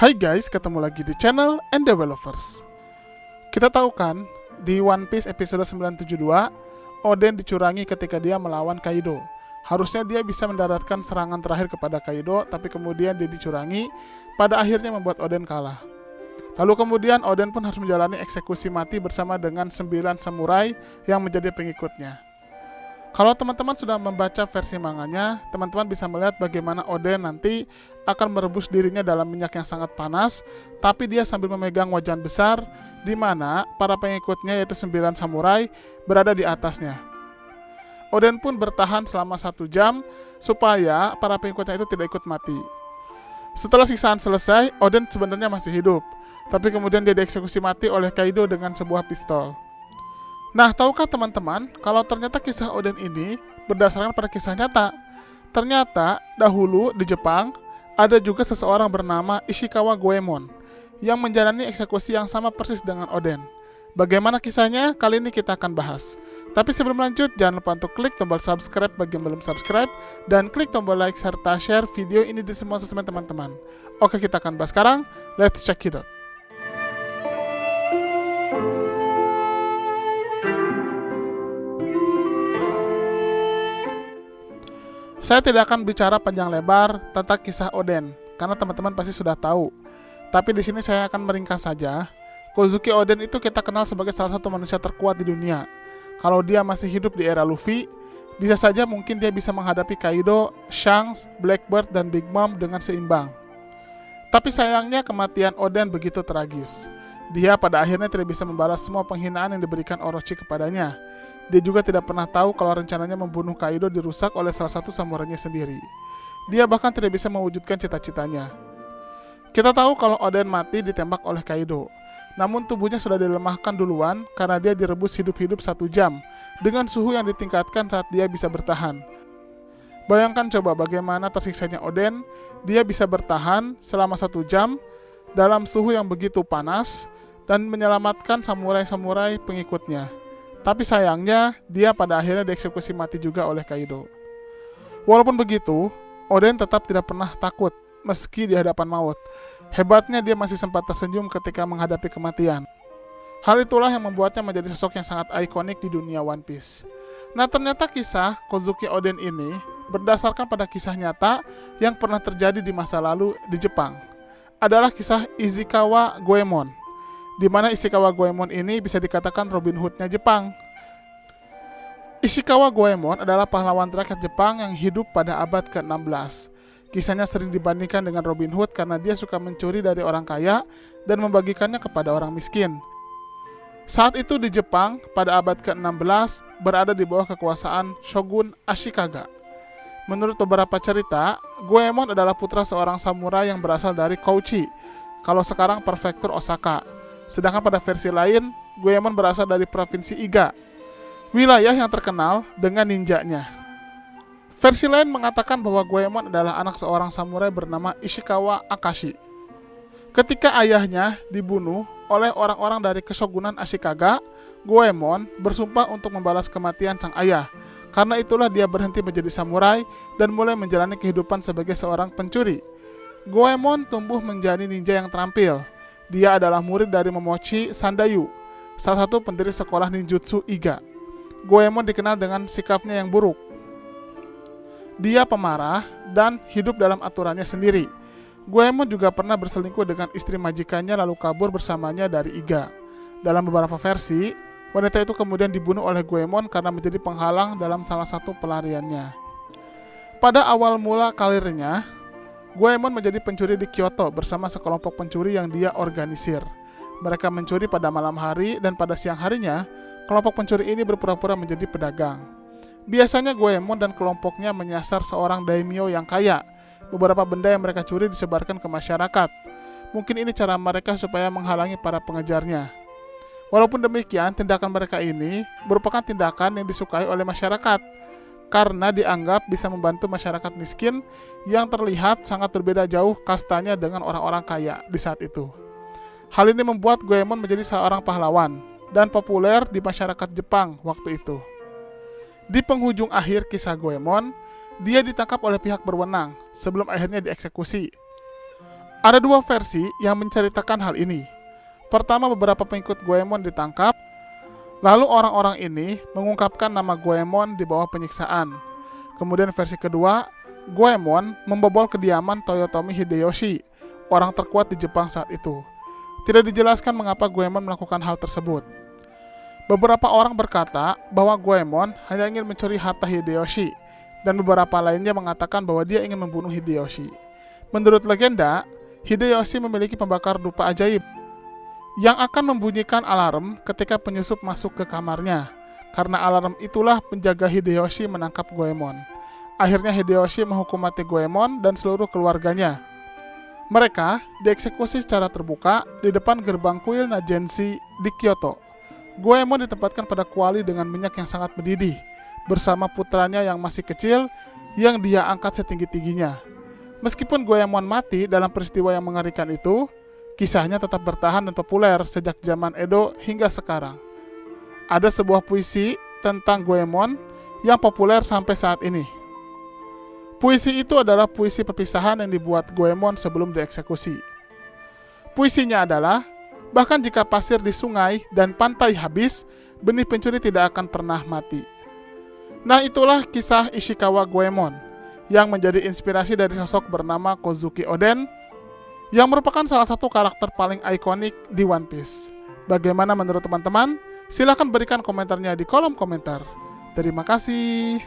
Hai guys, ketemu lagi di channel Endeavors. Kita tahu kan, di One Piece episode 972, Oden dicurangi ketika dia melawan Kaido. Harusnya dia bisa mendaratkan serangan terakhir kepada Kaido, tapi kemudian dia dicurangi, pada akhirnya membuat Oden kalah. Lalu kemudian Oden pun harus menjalani eksekusi mati bersama dengan 9 samurai yang menjadi pengikutnya. Kalau teman-teman sudah membaca versi manganya, teman-teman bisa melihat bagaimana Oden nanti akan merebus dirinya dalam minyak yang sangat panas, tapi dia sambil memegang wajan besar, di mana para pengikutnya yaitu 9 samurai berada di atasnya. Oden pun bertahan selama 1 jam, supaya para pengikutnya itu tidak ikut mati. Setelah siksaan selesai, Oden sebenarnya masih hidup, tapi kemudian dia dieksekusi mati oleh Kaido dengan sebuah pistol. Nah, tahukah teman-teman kalau ternyata kisah Oden ini berdasarkan pada kisah nyata? Ternyata dahulu di Jepang ada juga seseorang bernama Ishikawa Goemon yang menjalani eksekusi yang sama persis dengan Oden. Bagaimana kisahnya? Kali ini kita akan bahas. Tapi sebelum lanjut, jangan lupa untuk klik tombol subscribe bagi yang belum subscribe dan klik tombol like serta share video ini di semua sosmed teman-teman. Oke, kita akan bahas sekarang. Let's check it out. Saya tidak akan bicara panjang lebar tentang kisah Oden, karena teman-teman pasti sudah tahu. Tapi di sini saya akan meringkas saja. Kozuki Oden itu kita kenal sebagai salah satu manusia terkuat di dunia. Kalau dia masih hidup di era Luffy, bisa saja mungkin dia bisa menghadapi Kaido, Shanks, Blackbird, dan Big Mom dengan seimbang. Tapi sayangnya kematian Oden begitu tragis. Dia pada akhirnya tidak bisa membalas semua penghinaan yang diberikan Orochi kepadanya. Dia juga tidak pernah tahu kalau rencananya membunuh Kaido dirusak oleh salah satu samurainya sendiri. Dia bahkan tidak bisa mewujudkan cita-citanya. Kita tahu kalau Oden mati ditembak oleh Kaido. Namun tubuhnya sudah dilemahkan duluan karena dia direbus hidup-hidup 1 jam dengan suhu yang ditingkatkan saat dia bisa bertahan. Bayangkan coba bagaimana tersiksanya Oden, dia bisa bertahan selama 1 jam dalam suhu yang begitu panas dan menyelamatkan samurai-samurai pengikutnya. Tapi sayangnya, dia pada akhirnya dieksekusi mati juga oleh Kaido. Walaupun begitu, Oden tetap tidak pernah takut meski di hadapan maut. Hebatnya dia masih sempat tersenyum ketika menghadapi kematian. Hal itulah yang membuatnya menjadi sosok yang sangat ikonik di dunia One Piece. Nah, ternyata kisah Kozuki Oden ini berdasarkan pada kisah nyata yang pernah terjadi di masa lalu di Jepang. Adalah kisah Ishikawa Goemon, di mana Ishikawa Goemon ini bisa dikatakan Robin Hood-nya Jepang. Ishikawa Goemon adalah pahlawan rakyat Jepang yang hidup pada abad ke-16. Kisahnya sering dibandingkan dengan Robin Hood karena dia suka mencuri dari orang kaya dan membagikannya kepada orang miskin. Saat itu di Jepang, pada abad ke-16, berada di bawah kekuasaan Shogun Ashikaga. Menurut beberapa cerita, Goemon adalah putra seorang samurai yang berasal dari Kouchi, kalau sekarang prefektur Osaka. Sedangkan pada versi lain, Goemon berasal dari provinsi Iga, wilayah yang terkenal dengan ninjanya. Versi lain mengatakan bahwa Goemon adalah anak seorang samurai bernama Ishikawa Akashi. Ketika ayahnya dibunuh oleh orang-orang dari Keshogunan Ashikaga, Goemon bersumpah untuk membalas kematian sang ayah. Karena itulah dia berhenti menjadi samurai dan mulai menjalani kehidupan sebagai seorang pencuri. Goemon tumbuh menjadi ninja yang terampil. Dia adalah murid dari Momochi Sandayu, salah satu pendiri sekolah ninjutsu Iga. Goemon dikenal dengan sikapnya yang buruk. Dia pemarah dan hidup dalam aturannya sendiri. Goemon juga pernah berselingkuh dengan istri majikannya lalu kabur bersamanya dari Iga. Dalam beberapa versi, wanita itu kemudian dibunuh oleh Goemon karena menjadi penghalang dalam salah satu pelariannya. Pada awal mula karirnya, Goemon menjadi pencuri di Kyoto bersama sekelompok pencuri yang dia organisir. Mereka mencuri pada malam hari dan pada siang harinya, kelompok pencuri ini berpura-pura menjadi pedagang. Biasanya Goemon dan kelompoknya menyasar seorang daimyo yang kaya. Beberapa benda yang mereka curi disebarkan ke masyarakat. Mungkin ini cara mereka supaya menghalangi para pengejarnya. Walaupun demikian, tindakan mereka ini merupakan tindakan yang disukai oleh masyarakat karena dianggap bisa membantu masyarakat miskin yang terlihat sangat berbeda jauh kastanya dengan orang-orang kaya di saat itu. Hal ini membuat Goemon menjadi seorang pahlawan dan populer di masyarakat Jepang waktu itu. Di penghujung akhir kisah Goemon, dia ditangkap oleh pihak berwenang sebelum akhirnya dieksekusi. Ada dua versi yang menceritakan hal ini. Pertama, beberapa pengikut Goemon ditangkap, lalu orang-orang ini mengungkapkan nama Goemon di bawah penyiksaan. Kemudian versi kedua, Goemon membobol kediaman Toyotomi Hideyoshi, orang terkuat di Jepang saat itu. Tidak dijelaskan mengapa Goemon melakukan hal tersebut. Beberapa orang berkata bahwa Goemon hanya ingin mencuri harta Hideyoshi, dan beberapa lainnya mengatakan bahwa dia ingin membunuh Hideyoshi. Menurut legenda, Hideyoshi memiliki pembakar dupa ajaib yang akan membunyikan alarm ketika penyusup masuk ke kamarnya. Karena alarm itulah penjaga Hideyoshi menangkap Goemon. Akhirnya Hideyoshi menghukum mati Goemon dan seluruh keluarganya. Mereka dieksekusi secara terbuka di depan gerbang kuil Nagenshi di Kyoto. Goemon ditempatkan pada kuali dengan minyak yang sangat mendidih, bersama putranya yang masih kecil yang dia angkat setinggi-tingginya. Meskipun Goemon mati dalam peristiwa yang mengerikan itu, kisahnya tetap bertahan dan populer sejak zaman Edo hingga sekarang. Ada sebuah puisi tentang Goemon yang populer sampai saat ini. Puisi itu adalah puisi perpisahan yang dibuat Goemon sebelum dieksekusi. Puisinya adalah, bahkan jika pasir di sungai dan pantai habis, benih pencuri tidak akan pernah mati. Nah, itulah kisah Ishikawa Goemon yang menjadi inspirasi dari sosok bernama Kozuki Oden yang merupakan salah satu karakter paling ikonik di One Piece. Bagaimana menurut teman-teman? Silahkan berikan komentarnya di kolom komentar. Terima kasih.